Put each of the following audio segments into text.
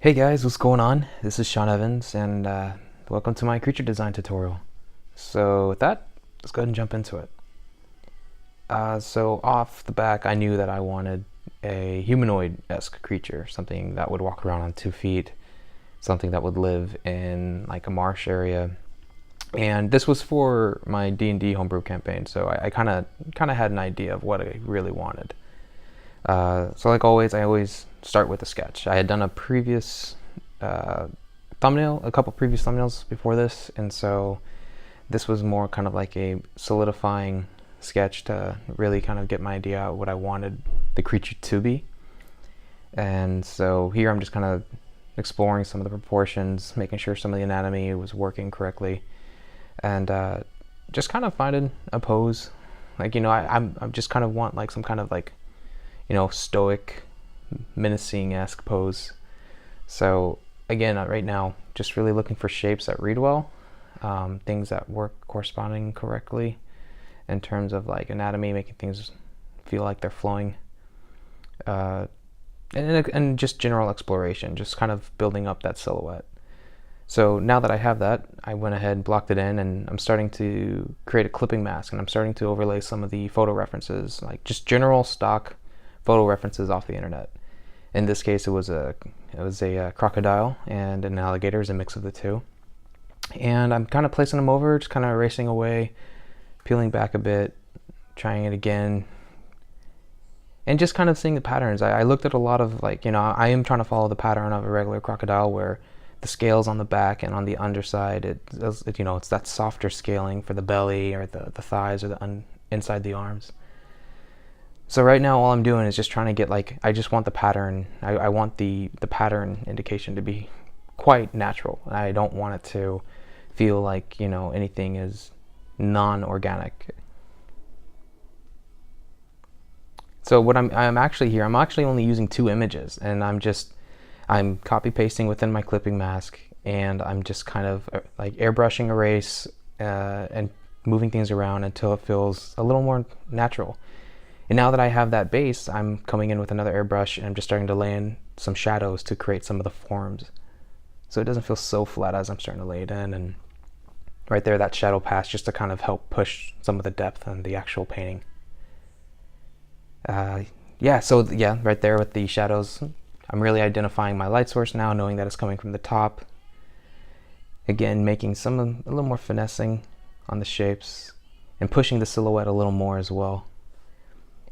Hey guys, what's going on? This is Sean Evans, and welcome to my creature design tutorial. So with that, let's go ahead and jump into it. So off the back, I knew that I wanted a humanoid-esque creature, something that would walk around on 2 feet, something that would live in like a marsh area. And this was for my D&D Homebrew campaign, so I kind of had an idea of what I really wanted. So like always, I always start with a sketch. I had done a previous a couple previous thumbnails before this, and so this was more kind of like a solidifying sketch to really kind of get my idea of what I wanted the creature to be. And so here I'm just kind of exploring some of the proportions, making sure some of the anatomy was working correctly, and just kind of finding a pose. Like, I'm just kind of want like some kind of like, stoic, menacing-esque pose. So again, right now, just really looking for shapes that read well, things that work corresponding correctly in terms of like anatomy, making things feel like they're flowing, and just general exploration, just kind of building up that silhouette. So now that I have that, I went ahead and blocked it in, and I'm starting to create a clipping mask, and I'm starting to overlay some of the photo references, like just general stock photo references off the internet. In this case, it was a crocodile and an alligator, is a mix of the two. And I'm kind of placing them over, just kind of erasing away, peeling back a bit, trying it again, and just kind of seeing the patterns. I looked at a lot of like, I am trying to follow the pattern of a regular crocodile where the scales on the back and on the underside, it's that softer scaling for the belly or the thighs or the inside the arms. So right now all I'm doing is just trying to get like, I just want the pattern, I want the pattern indication to be quite natural. I don't want it to feel like, anything is non-organic. So what I'm actually only using 2 images, and I'm copy pasting within my clipping mask, and I'm just kind of like airbrushing erase and moving things around until it feels a little more natural. And now that I have that base, I'm coming in with another airbrush, and I'm just starting to lay in some shadows to create some of the forms, so it doesn't feel so flat as I'm starting to lay it in. And right there, that shadow pass, just to kind of help push some of the depth in the actual painting. Right there with the shadows, I'm really identifying my light source now, knowing that it's coming from the top. Again, making a little more finessing on the shapes and pushing the silhouette a little more as well.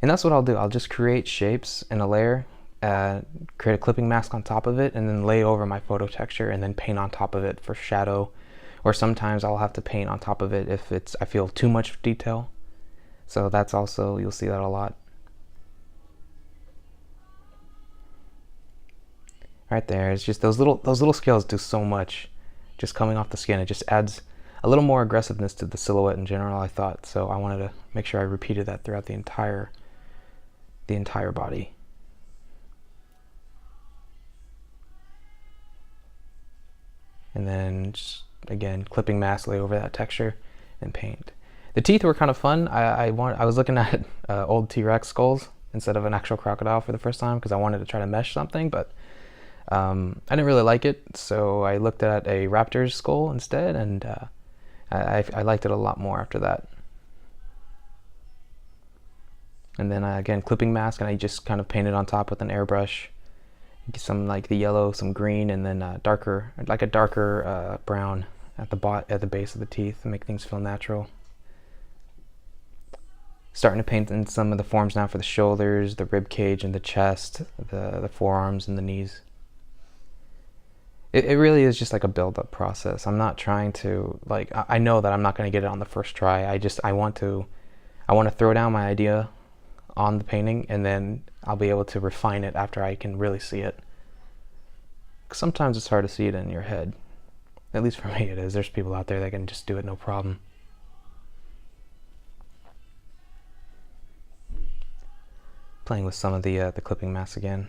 And that's what I'll do. I'll just create shapes in a layer, create a clipping mask on top of it, and then lay over my photo texture and then paint on top of it for shadow. Or sometimes I'll have to paint on top of it if I feel too much detail. So that's also, you'll see that a lot. Right there, it's just those little scales do so much. Just coming off the skin, it just adds a little more aggressiveness to the silhouette in general, I thought. So I wanted to make sure I repeated that throughout the entire body. And then just, again, clipping mask, lay over that texture, and paint. The teeth were kind of fun. I was looking at old T-Rex skulls instead of an actual crocodile for the first time, because I wanted to try to mesh something, but I didn't really like it, so I looked at a raptor's skull instead, and I liked it a lot more after that. And then again, clipping mask, and I just kind of painted on top with an airbrush, some like the yellow, some green, and then a darker brown at the base of the teeth to make things feel natural. Starting to paint in some of the forms now for the shoulders, the rib cage, and the chest, the forearms and the knees. It really is just like a build-up process. I'm not trying to, like, I know that I'm not going to get it on the first try. I want to throw down my idea on the painting, and then I'll be able to refine it after I can really see it. 'Cause sometimes it's hard to see it in your head. At least for me it is. There's people out there that can just do it no problem. Playing with some of the clipping mask again.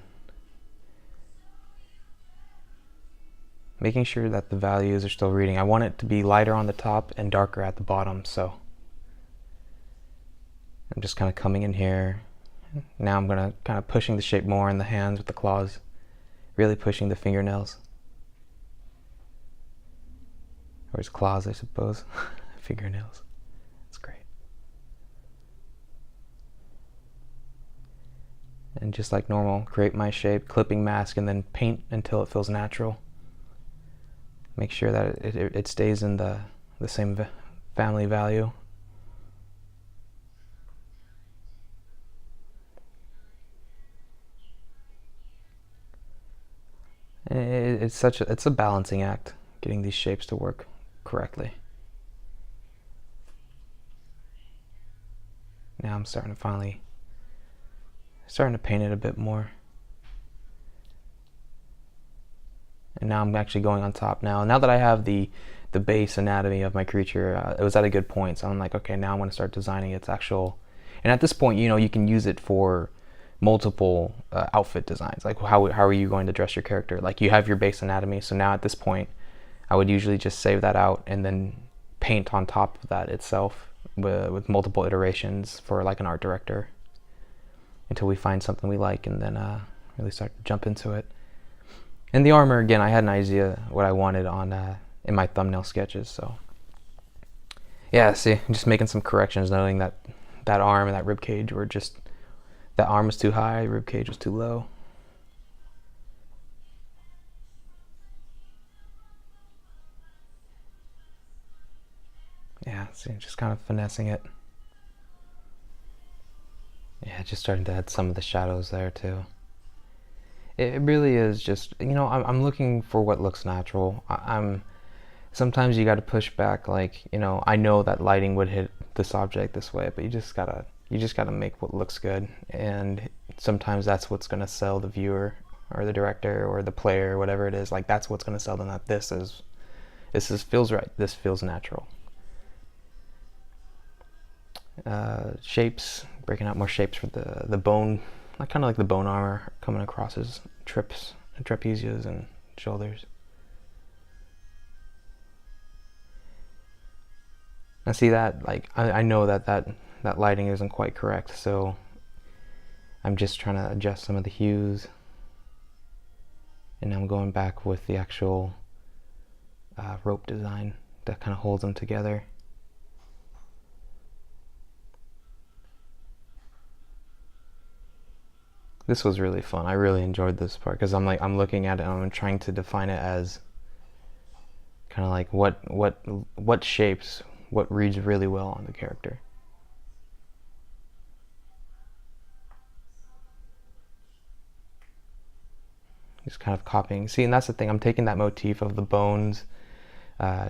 Making sure that the values are still reading. I want it to be lighter on the top and darker at the bottom, so I'm just kind of coming in here. Now I'm going to kind of pushing the shape more in the hands with the claws, Really pushing the fingernails. Or his claws, I suppose. Fingernails. That's great. And just like normal, create my shape, clipping mask, and then paint until it feels natural. Make sure that it stays in the same family value. And it's a balancing act, getting these shapes to work correctly. Now I'm starting to paint it a bit more. And now I'm actually going on top now. Now that I have the base anatomy of my creature, it was at a good point. So I'm like, okay, now I'm going to start designing its actual. And at this point, you can use it for multiple outfit designs. Like how are you going to dress your character? Like you have your base anatomy. So now at this point, I would usually just save that out and then paint on top of that itself with multiple iterations for like an art director until we find something we like, and then really start to jump into it. And the armor, again, I had an idea what I wanted on in my thumbnail sketches. So yeah, see, I'm just making some corrections, noting that arm and that rib cage were just, that arm was too high, rib cage was too low. Yeah, see, just kind of finessing it. Yeah, just starting to add some of the shadows there too. It really is just, I'm looking for what looks natural. Sometimes you got to push back, like, I know that lighting would hit this object this way, but you just gotta make what looks good. And sometimes that's what's gonna sell the viewer or the director or the player, whatever it is. Like that's what's gonna sell them that this feels right. This feels natural. Shapes, breaking out more shapes for the bone, like kind of like the bone armor coming across his trapezius and shoulders. I see that, like, I know that lighting isn't quite correct, so I'm just trying to adjust some of the hues, and I'm going back with the actual rope design that kind of holds them together. This was really fun. I really enjoyed this part because I'm looking at it and I'm trying to define it as kind of like what shapes, what reads really well on the character. Just kind of copying. See, and that's the thing. I'm taking that motif of the bones,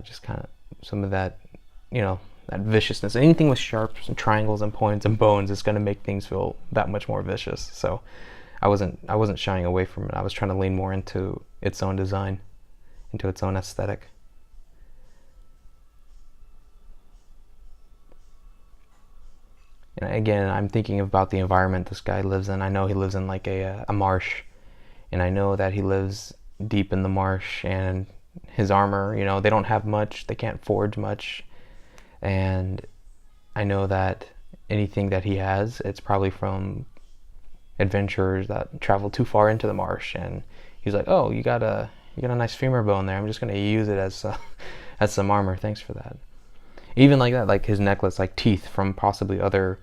just kind of some of that, that viciousness. Anything with sharps and triangles and points and bones is going to make things feel that much more vicious. So I wasn't shying away from it. I was trying to lean more into its own design, into its own aesthetic. And again, I'm thinking about the environment this guy lives in. I know he lives in like a marsh, and I know that he lives deep in the marsh, and his armor, they don't have much, they can't forge much. And I know that anything that he has, it's probably from adventurers that travel too far into the marsh. And he's like, "Oh, you got a nice femur bone there. I'm just gonna use it as as some armor. Thanks for that." Even like that, like his necklace, like teeth from possibly other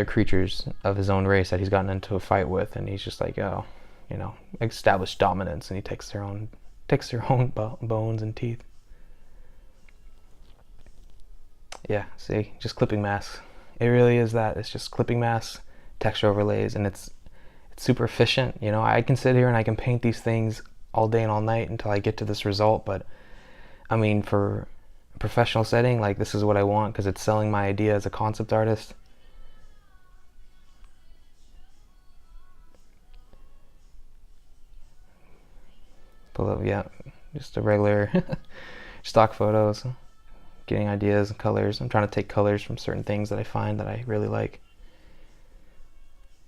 creatures of his own race that he's gotten into a fight with, and he's just like, "Oh, establish dominance," and he takes their own bones and teeth. Yeah, see, just clipping masks. It really is that. It's just clipping masks, texture overlays, and it's super efficient. I can sit here and I can paint these things all day and all night until I get to this result, but I mean, for a professional setting, like, this is what I want because it's selling my idea as a concept artist. Pull up, yeah, just a regular stock photos. Getting ideas and colors. I'm trying to take colors from certain things that I find that I really like.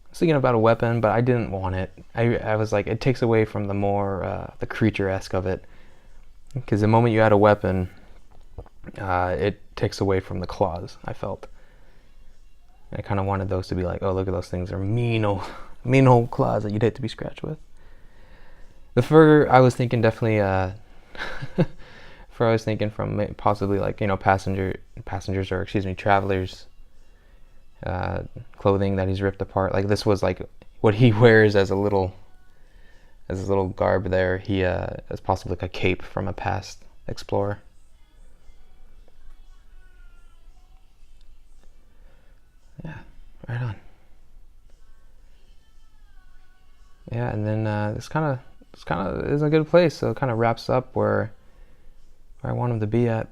I was thinking about a weapon, but I didn't want it. I was like, it takes away from the more the creature-esque of it, because the moment you add a weapon, it takes away from the claws, I felt. I kind of wanted those to be like, oh, look at those things, they're mean old claws that you'd hate to be scratched with. The fur, I was thinking definitely, fur I was thinking from possibly like, passengers or excuse me, travelers, uh, clothing that he's ripped apart. Like this was like what he wears as his little garb there. He is possibly like a cape from a past explorer. Yeah, right on. Yeah, and then this kind of is a good place. So it kind of wraps up where I want him to be at.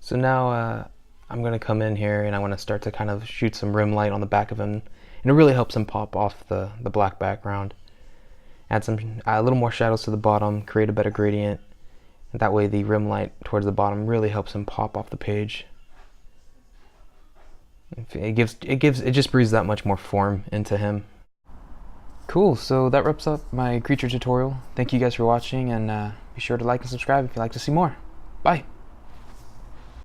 So now I'm gonna come in here and I want to start to kind of shoot some rim light on the back of him, and it really helps him pop off the black background. Add a little more shadows to the bottom, create a better gradient. And that way the rim light towards the bottom really helps him pop off the page. It just breathes that much more form into him. Cool, so that wraps up my creature tutorial. Thank you guys for watching, and be sure to like and subscribe if you'd like to see more. Bye!